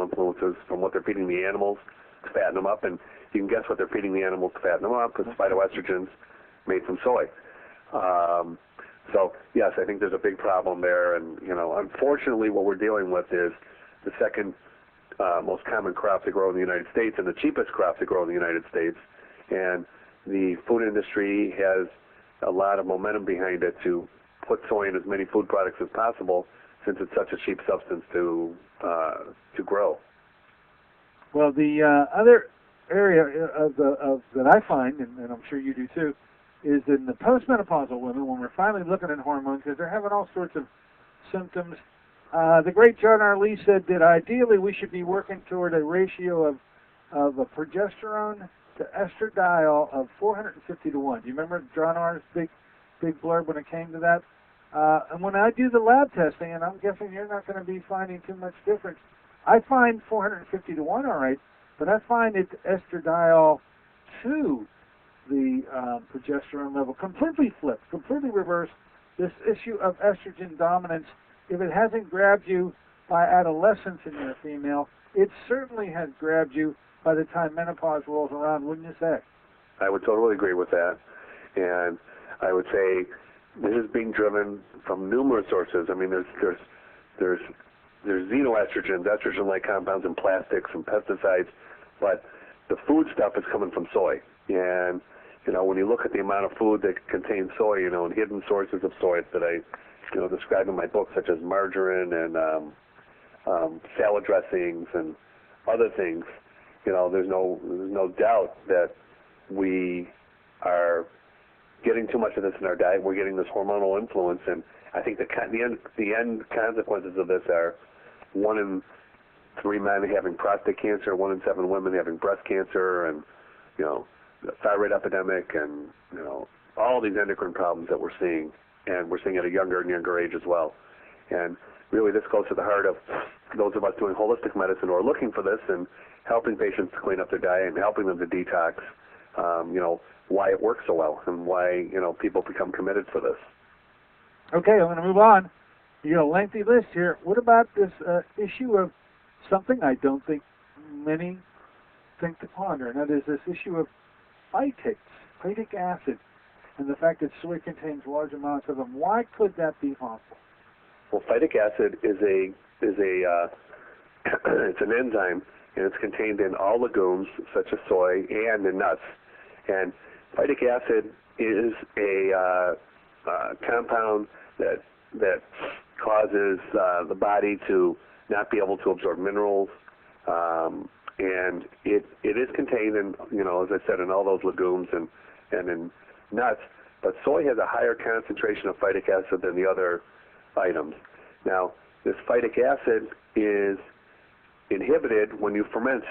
influences from what they're feeding the animals to fatten them up, and you can guess what they're feeding the animals to fatten them up, because phytoestrogens made from soy. So, yes, I think there's a big problem there, and, unfortunately what we're dealing with is the second most common crop to grow in the United States and the cheapest crop to grow in the United States, and the food industry has a lot of momentum behind it to put soy in as many food products as possible, since it's such a cheap substance to grow. Well, the other area that I find, and I'm sure you do too, is in the postmenopausal women, when we're finally looking at hormones, because they're having all sorts of symptoms. The great John R. Lee said that ideally we should be working toward a ratio of a progesterone to estradiol of 450 to 1. Do you remember John R.'s big blurb when it came to that? And when I do the lab testing, and I'm guessing you're not going to be finding too much difference, I find 450 to 1 all right, but I find it's estradiol to the progesterone level completely flipped, completely reversed. This issue of estrogen dominance, if it hasn't grabbed you by adolescence in your female, it certainly has grabbed you by the time menopause rolls around, wouldn't you say? I would totally agree with that. And I would say this is being driven from numerous sources. There's xenoestrogens, estrogen-like compounds in plastics and pesticides, but the food stuff is coming from soy. And, when you look at the amount of food that contains soy, and hidden sources of soy that I, describe in my book, such as margarine and salad dressings and other things, there's no doubt that we are getting too much of this in our diet. We're getting this hormonal influence, and I think the end consequences of this are 1 in 3 men having prostate cancer, 1 in 7 women having breast cancer, and, you know, the thyroid epidemic, and, you know, all these endocrine problems that we're seeing, and we're seeing at a younger and younger age as well. And really this goes to the heart of those of us doing holistic medicine who are looking for this and helping patients to clean up their diet and helping them to detox, you know, why it works so well and why, you know, people become committed for this. Okay, I'm going to move on. You got a lengthy list here. What about this issue of something I don't think many think to ponder, and that is this issue of phytic acid, and the fact that soy contains large amounts of them. Why could that be harmful? Well, phytic acid is it's an enzyme, and it's contained in all legumes, such as soy, and in nuts. And phytic acid is a compound that causes the body to not be able to absorb minerals, and it is contained in, you know, as I said, in all those legumes and in nuts. But soy has a higher concentration of phytic acid than the other items. Now, this phytic acid is inhibited when you ferment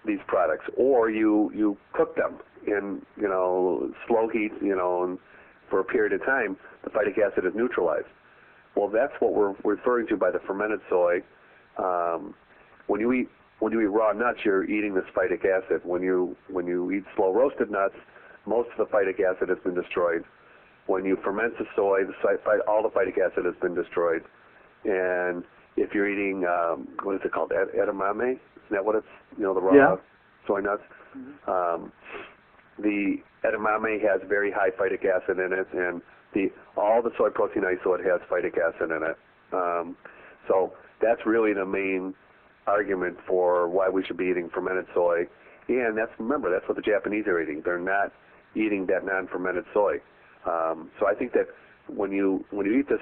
these products, or you cook them in, you know, slow heat, you know, and for a period of time, the phytic acid is neutralized. Well, that's what we're referring to by the fermented soy. When you eat raw nuts, you're eating this phytic acid. When you eat slow roasted nuts, most of the phytic acid has been destroyed. When you ferment the soy, all the phytic acid has been destroyed. And if you're eating, what is it called, edamame? Isn't that what it's, you know, the raw soy nuts? Mm-hmm. The edamame has very high phytic acid in it, and all the soy protein isolate has phytic acid in it. So that's really the main argument for why we should be eating fermented soy. And remember, that's what the Japanese are eating. They're not eating that non-fermented soy. So I think that when you eat this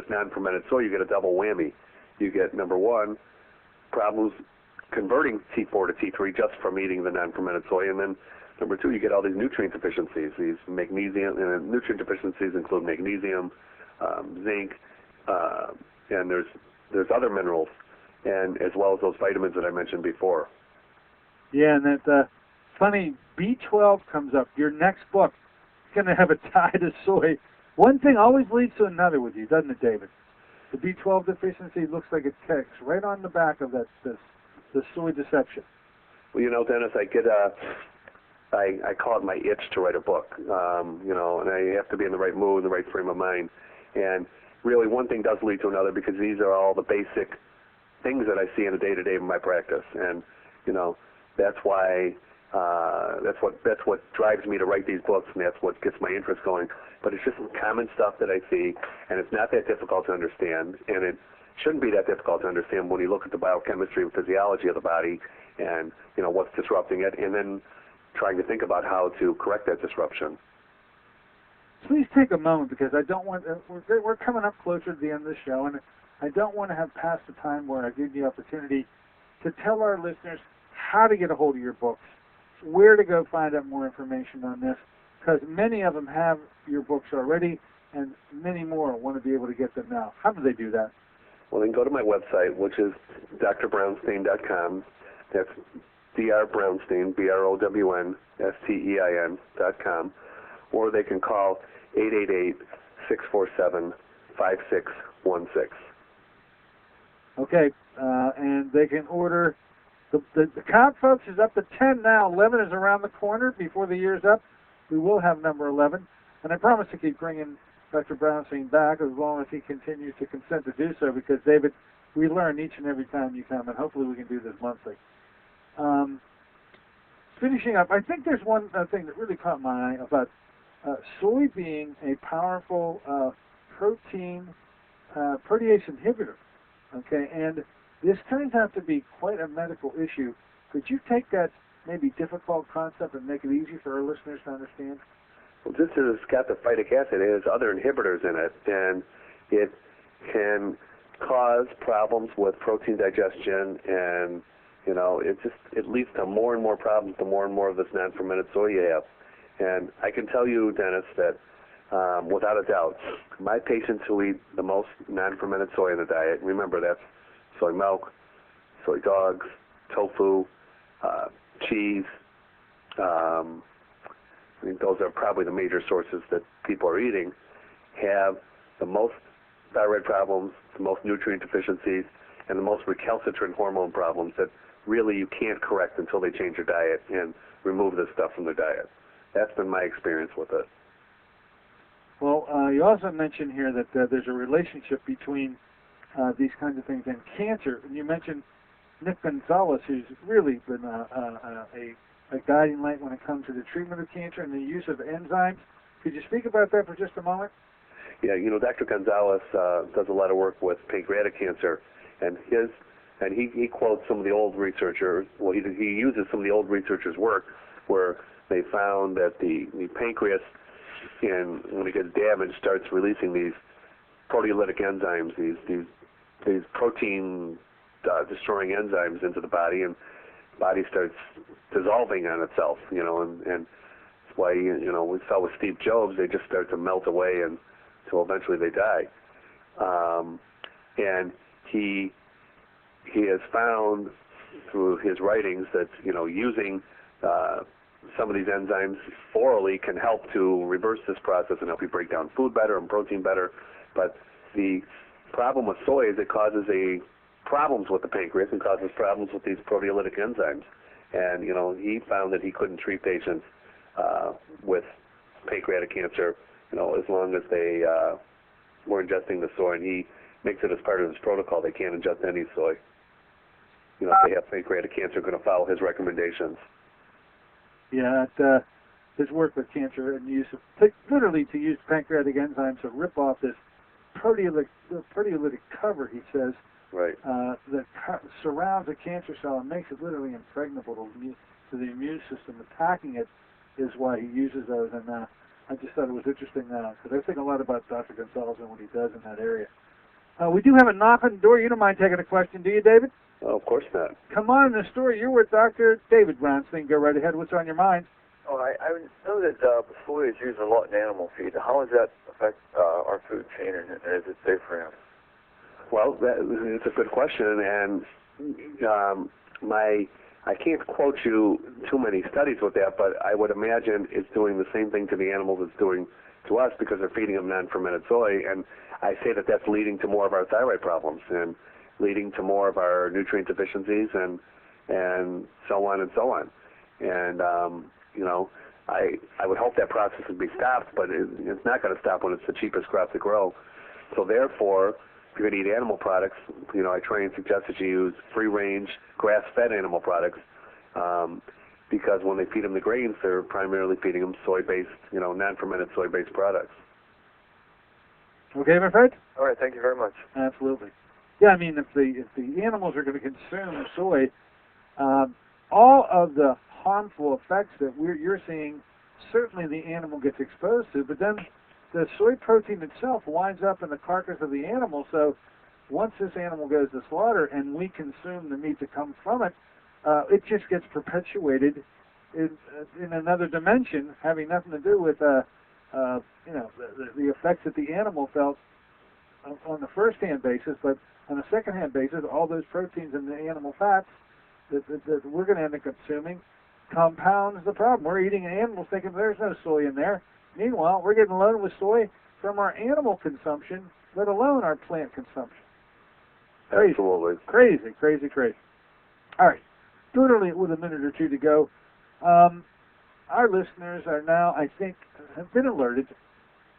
non-fermented soy, you get a double whammy. You get, number one, problems converting T4 to T3 just from eating the non-fermented soy, and then number two, you get all these nutrient deficiencies. These magnesium, and nutrient deficiencies include magnesium, zinc, and there's other minerals, and as well as those vitamins that I mentioned before. Yeah, and that funny B12 comes up. Your next book is going to have a tie to soy. One thing always leads to another with you, doesn't it, David? The B12 deficiency looks like it ticks right on the back of the soy deception. Well, you know, Dennis, I call it my itch to write a book, you know, and I have to be in the right mood, the right frame of mind. And really, one thing does lead to another, because these are all the basic things that I see in a day-to-day in my practice. And, you know, that's why, that's what drives me to write these books, and that's what gets my interest going. But it's just common stuff that I see, and it's not that difficult to understand, and it shouldn't be that difficult to understand when you look at the biochemistry and physiology of the body, and, you know, what's disrupting it, and then trying to think about how to correct that disruption. Please take a moment, because I don't want we're coming up closer to the end of the show, and I don't want to have passed the time where I give you the opportunity to tell our listeners how to get a hold of your books, where to go find out more information on this, because many of them have your books already, and many more want to be able to get them now. How do they do that? Well, they can go to my website, which is drbrownstein.com. That's Dr. Brownstein, BROWNSTEIN.com, or they can call 888-647-5616. Okay, and they can order. The count, folks, is up to 10 now. 11 is around the corner. Before the year's up, we will have number 11. And I promise to keep bringing Dr. Brownstein back as long as he continues to consent to do so, because, David, we learn each and every time you come, and hopefully we can do this monthly. Finishing up, I think there's one thing that really caught my eye about soy being a powerful protease inhibitor. Okay, and this turns out to be quite a medical issue. Could you take that maybe difficult concept and make it easy for our listeners to understand? Well, just as it's got the phytic acid, it has other inhibitors in it, and it can cause problems with protein digestion, and, you know, it leads to more and more problems the more and more of this non-fermented soy you have. And I can tell you, Dennis, that without a doubt, my patients who eat the most non-fermented soy in the diet, remember that's soy milk, soy dogs, tofu, cheese. I think those are probably the major sources that people are eating, have the most thyroid problems, the most nutrient deficiencies, and the most recalcitrant hormone problems that really you can't correct until they change their diet and remove this stuff from their diet. That's been my experience with it. Well, you also mentioned here that there's a relationship between these kinds of things and cancer. And you mentioned Nick Gonzalez, who's really been a guiding light when it comes to the treatment of cancer and the use of enzymes. Could you speak about that for just a moment? Yeah, Dr. Gonzalez does a lot of work with pancreatic cancer, and he quotes some of the old researchers. Well, he uses some of the old researchers' work where they found that the pancreas, when it gets damaged, starts releasing these proteolytic enzymes, these protein destroying enzymes into the body, and the body starts dissolving on itself. And that's why we saw with Steve Jobs, they just start to melt away until eventually they die. And he has found through his writings that using some of these enzymes orally can help to reverse this process and help you break down food better and protein better. But the problem with soy is it causes problems with the pancreas and causes problems with these proteolytic enzymes. And he found that he couldn't treat patients with pancreatic cancer, as long as they were ingesting the soy. And he makes it as part of his protocol. They can't ingest any soy. If they have pancreatic cancer, going to follow his recommendations. Yeah, his work with cancer and use of literally to use pancreatic enzymes to rip off this proteolytic cover, he says, right, that surrounds a cancer cell and makes it literally impregnable to the immune system. Attacking it is why he uses those, and I just thought it was interesting because I think a lot about Dr. Gonzalez and what he does in that area. We do have a knock on the door. You don't mind taking a question, do you, David? Oh, of course not. Come on in the store. You're with Dr. David Brownsterin. Go right ahead. What's on your mind? Oh, I know that soy is used a lot in animal feed. How does that affect our food chain, and is it safe for animals? Well, it's a good question, and I can't quote you too many studies with that, but I would imagine it's doing the same thing to the animals it's doing to us because they're feeding them non-fermented soy, and I say that that's leading to more of our thyroid problems and leading to more of our nutrient deficiencies and so on and so on. And I would hope that process would be stopped, but it's not going to stop when it's the cheapest crop to grow. So therefore, if you're going to eat animal products, I try and suggest that you use free-range, grass-fed animal products, because when they feed them the grains, they're primarily feeding them soy-based, non-fermented soy-based products. Okay, my friend? All right, thank you very much. Absolutely. Yeah, I mean, if the animals are going to consume soy, all of the harmful effects that you're seeing, certainly the animal gets exposed to, but then the soy protein itself winds up in the carcass of the animal. So once this animal goes to slaughter and we consume the meat that comes from it, it just gets perpetuated in another dimension, having nothing to do with the effects that the animal felt on the first-hand basis, but on a second-hand basis, all those proteins in the animal fats that we're going to end up consuming compounds the problem. We're eating animals thinking there's no soy in there. Meanwhile, we're getting loaded with soy from our animal consumption, let alone our plant consumption. Crazy. Absolutely. Crazy. All right. Literally with a minute or two to go. Our listeners are now, I think, have been alerted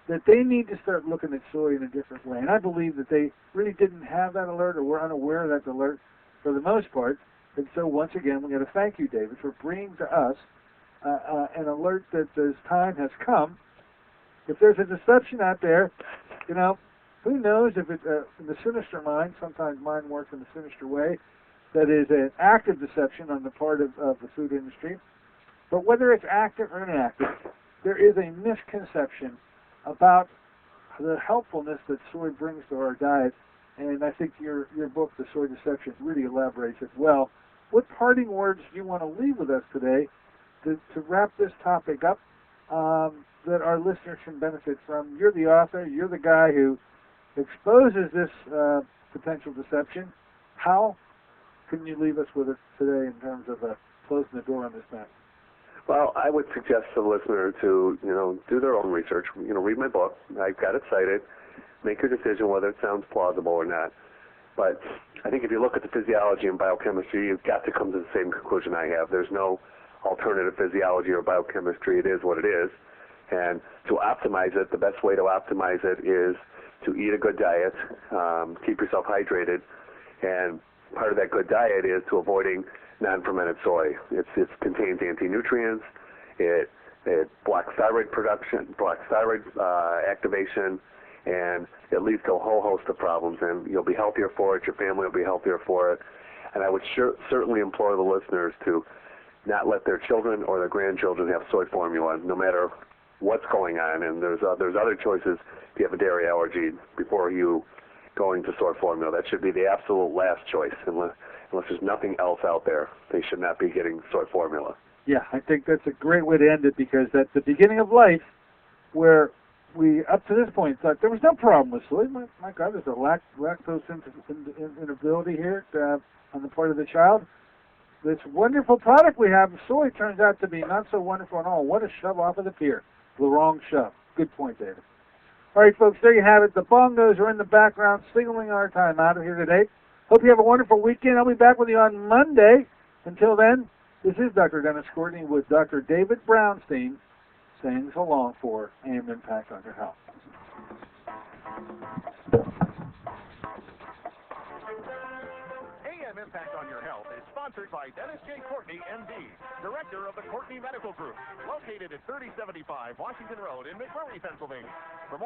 that they need to start looking at soy in a different way. And I believe that they really didn't have that alert or were unaware of that alert for the most part. And so once again, we're going to thank you, David, for bringing to us an alert that this time has come. If there's a deception out there, who knows if it's in the sinister mind, sometimes mind works in a sinister way, that is an active deception on the part of the food industry. But whether it's active or inactive, there is a misconception about the helpfulness that soy brings to our diet. And I think your book, The Soy Deception, really elaborates it well. What parting words do you want to leave with us today to wrap this topic up that our listeners can benefit from? You're the author. You're the guy who exposes this potential deception. How can you leave us with it today in terms of closing the door on this matter? Well, I would suggest to the listener to, do their own research. Read my book. I've got it cited. Make your decision whether it sounds plausible or not. But I think if you look at the physiology and biochemistry, you've got to come to the same conclusion I have. There's no alternative physiology or biochemistry. It is what it is. And to optimize it, the best way to optimize it is to eat a good diet, keep yourself hydrated, and part of that good diet is to avoiding non-fermented soy. It contains anti-nutrients, it blocks thyroid production, blocks thyroid activation, and it leads to a whole host of problems, and you'll be healthier for it, your family will be healthier for it, and I would certainly implore the listeners to not let their children or their grandchildren have soy formula, no matter what's going on, and there's other choices if you have a dairy allergy before you going to soy formula. That should be the absolute last choice, unless there's nothing else out there. They should not be getting soy formula. Yeah, I think that's a great way to end it, because that's the beginning of life where we, up to this point, thought there was no problem with soy. My God, there's a lactose inability here on the part of the child. This wonderful product we have, soy, turns out to be not so wonderful at all. What a shove off of the pier. The wrong shove. Good point, David. All right, folks, there you have it. The bongos are in the background signaling our time out of here today. Hope you have a wonderful weekend. I'll be back with you on Monday. Until then, this is Dr. Dennis Courtney with Dr. David Brownstein saying so long for AM Impact on Your Health. AM Impact on Your Health is sponsored by Dennis J. Courtney, MD, Director of the Courtney Medical Group, located at 3075 Washington Road in McMurray, Pennsylvania.